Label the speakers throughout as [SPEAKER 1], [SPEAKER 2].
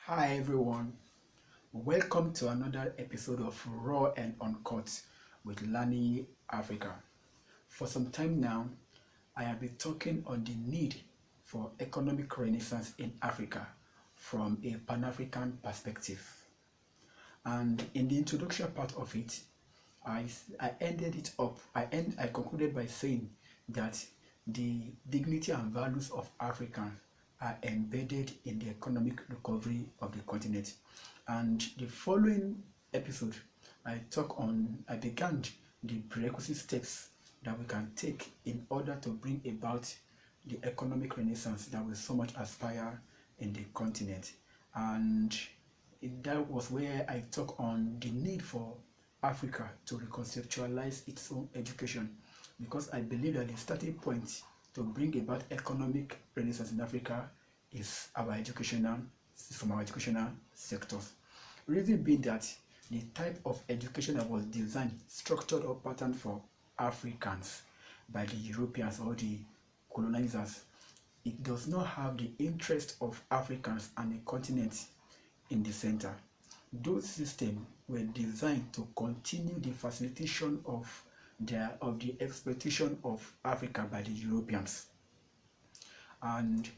[SPEAKER 1] Hi everyone, welcome to another episode of Raw and Uncut with Lani Africa. For some time now, I have been talking on the need for economic renaissance in Africa from a Pan-African perspective. And in the introduction part of it, I ended it up. I concluded by saying that the dignity and values of Africans are embedded in the economic recovery of the continent. And the following episode, I began the prerequisite steps that we can take in order to bring about the economic renaissance that we so much aspire in the continent. And that was where I talk on the need for Africa to reconceptualize its own education, because I believe that the starting point to bring about economic renaissance in Africa is from our educational sectors. Reason being that the type of education that was designed, structured or patterned for Africans by the Europeans or the colonizers, it does not have the interest of Africans and the continent in the center. Those systems were designed to continue the facilitation of the exploitation of Africa by the Europeans. And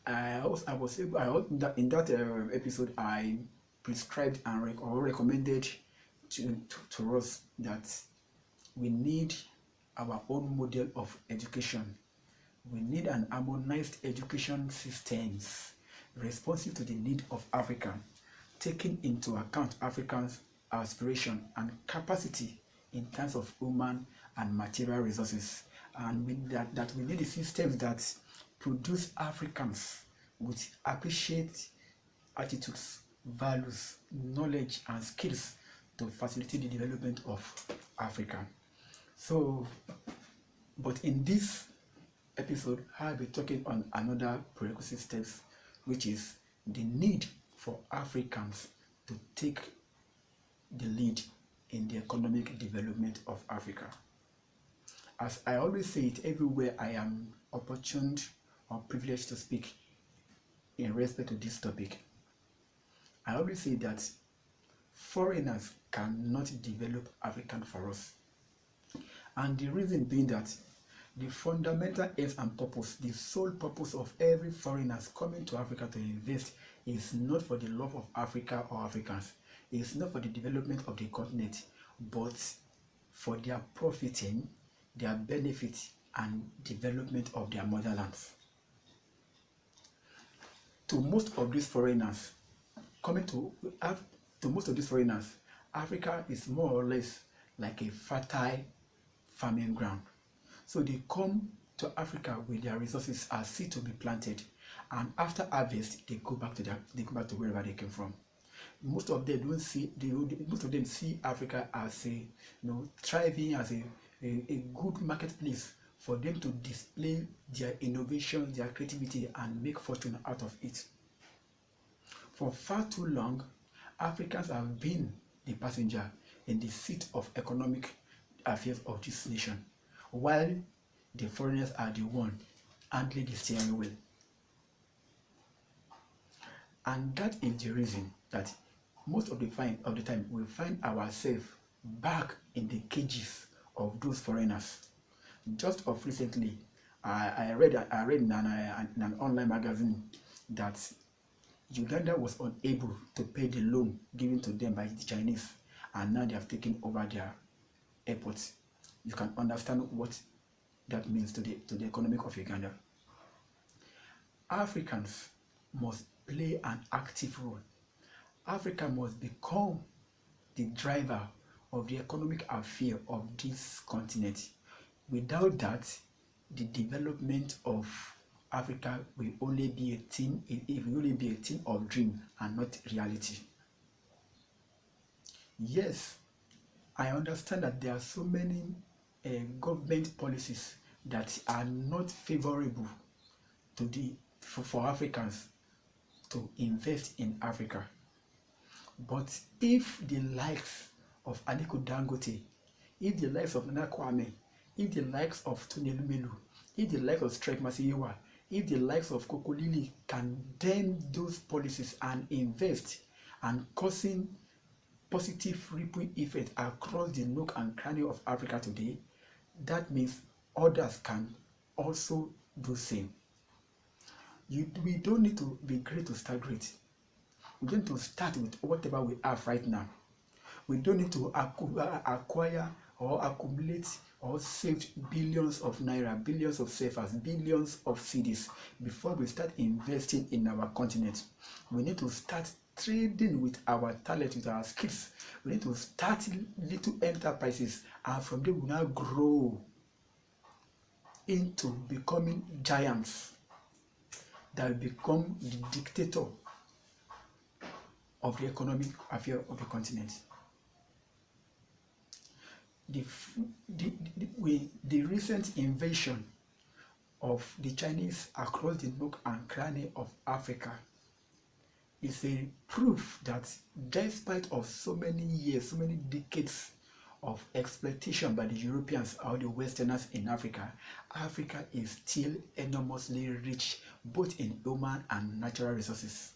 [SPEAKER 1] I was able, in that episode I prescribed and or recommended to us that we need our own model of education. We need an harmonized education systems responsive to the need of Africa, taking into account Africans' aspiration and capacity in terms of human and material resources. And that we need systems that produce Africans with appreciate attitudes, values, knowledge, and skills to facilitate the development of Africa. So, but in this episode, I'll be talking on another prerequisite steps, which is the need for Africans to take the lead in the economic development of Africa. As I always say it everywhere I am opportuned or privileged to speak in respect to this topic, I always say that foreigners cannot develop African for us. And the reason being that the fundamental aims and purpose, the sole purpose of every foreigners coming to Africa to invest is not for the love of Africa or Africans. It's not for the development of the continent, but for their profiting, their benefit, and development of their motherlands. To most of these foreigners, coming to most of these foreigners, Africa is more or less like a fertile farming ground. So they come to Africa with their resources as seed to be planted, and after harvest they go back to wherever they came from. Most of them see Africa as thriving, as a good marketplace for them to display their innovation, their creativity, and make fortune out of it. For far too long, Africans have been the passenger in the seat of economic affairs of this nation, while the foreigners are the one handling the steering wheel. And that is the reason that most of the time we find ourselves back in the cages of those foreigners. Just of recently, I read in an online magazine that Uganda was unable to pay the loan given to them by the Chinese, and now they have taken over their airports. You can understand what that means to the economic of Uganda. Africans must play an active role. Africa must become the driver of the economic affair of this continent. Without that, the development of Africa will only be a thing of dream and not reality. Yes, I understand that there are so many government policies that are not favorable for Africans to invest in Africa. But if the likes of Aliko Dangote, if the likes of Nana Kwame, if the likes of Tony Lumelu, if the likes of Strike Masiyiwa, if the likes of Kokolili can dam those policies and invest and causing positive ripple effect across the nook and cranny of Africa today, that means others can also do same. We don't need to be great to start great. We don't need to start with whatever we have right now. We don't need to acquire or accumulate or save billions of naira, billions of CFAs, billions of cedis before we start investing in our continent. We need to start trading with our talent, with our skills. We need to start little enterprises, and from there we now grow into becoming giants that will become the dictator of the economic affair of the continent. The recent invasion of the Chinese across the nook and cranny of Africa is a proof that despite of so many years, so many decades of exploitation by the Europeans or the Westerners in Africa, Africa is still enormously rich both in human and natural resources.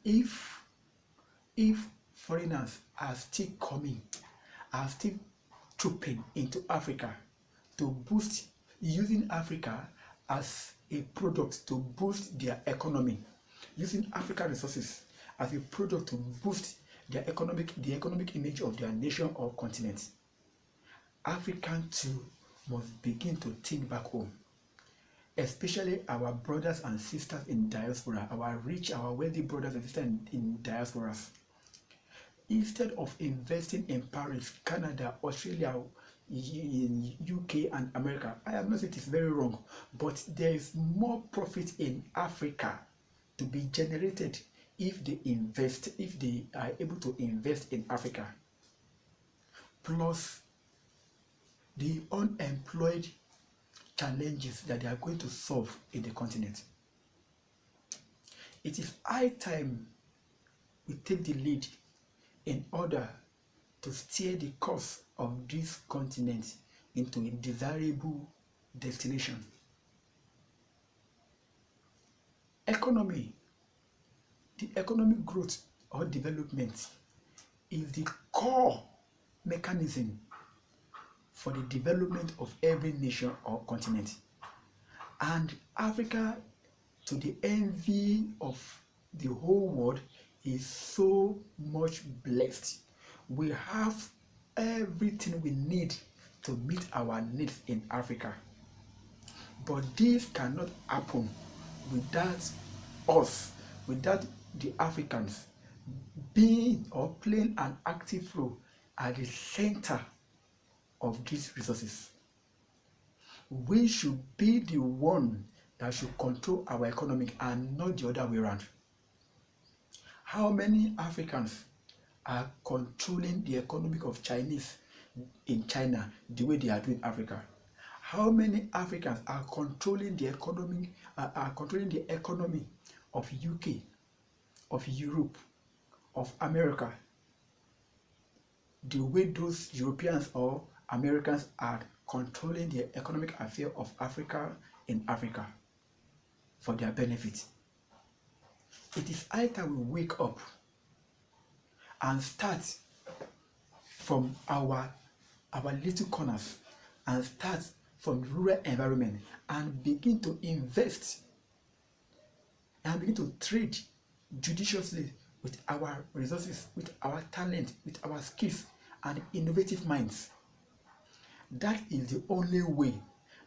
[SPEAKER 1] If foreigners are still coming, are still trooping into Africa to boost, using Africa as a product to boost their economy, using African resources as a product to boost the economic image of their nation or continent, Africans too must begin to think back home, especially our brothers and sisters in diaspora, our rich, our wealthy brothers and sisters in diasporas. Instead of investing in Paris, Canada, Australia, in UK and America, I am not saying it is very wrong, but there is more profit in Africa to be generated if they are able to invest in Africa. Plus the unemployed challenges that they are going to solve in the continent. It is high time we take the lead in order to steer the course of this continent into a desirable destination. Economy, the economic growth or development is the core mechanism for the development of every nation or continent. And Africa, to the envy of the whole world, is so much blessed. We have everything we need to meet our needs in Africa. But this cannot happen without us, without the Africans being or playing an active role at the center of these resources. We should be the one that should control our economy and not the other way around. How many Africans are controlling the economy of Chinese in China the way they are doing Africa? How many Africans are controlling the economy of UK, of Europe, of America, the way those Europeans or Americans are controlling the economic affair of Africa in Africa for their benefit? It is high time we wake up and start from our little corners and start from rural environment and begin to invest and begin to trade judiciously with our resources, with our talent, with our skills and innovative minds. That is the only way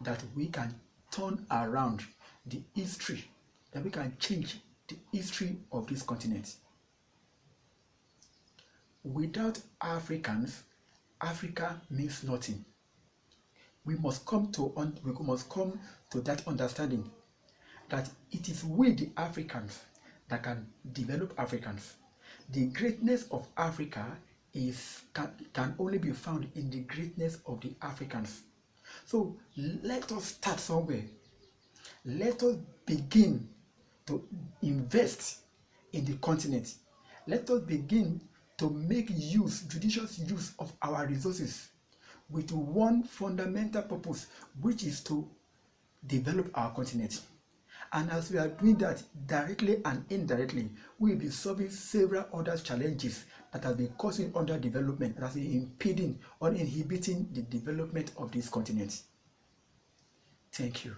[SPEAKER 1] that we can turn around the history, that we can change the history of this continent. Without Africans, Africa means nothing. We must come to that understanding that it is we, the Africans, that can develop Africans. The greatness of Africa can only be found in the greatness of the Africans. So let us start somewhere. Let us begin to invest in the continent. Let us begin to make judicious use of our resources with one fundamental purpose, which is to develop our continent. And as we are doing that directly and indirectly, we will be solving several other challenges that have been causing underdevelopment, that has been impeding or inhibiting the development of this continent. Thank you.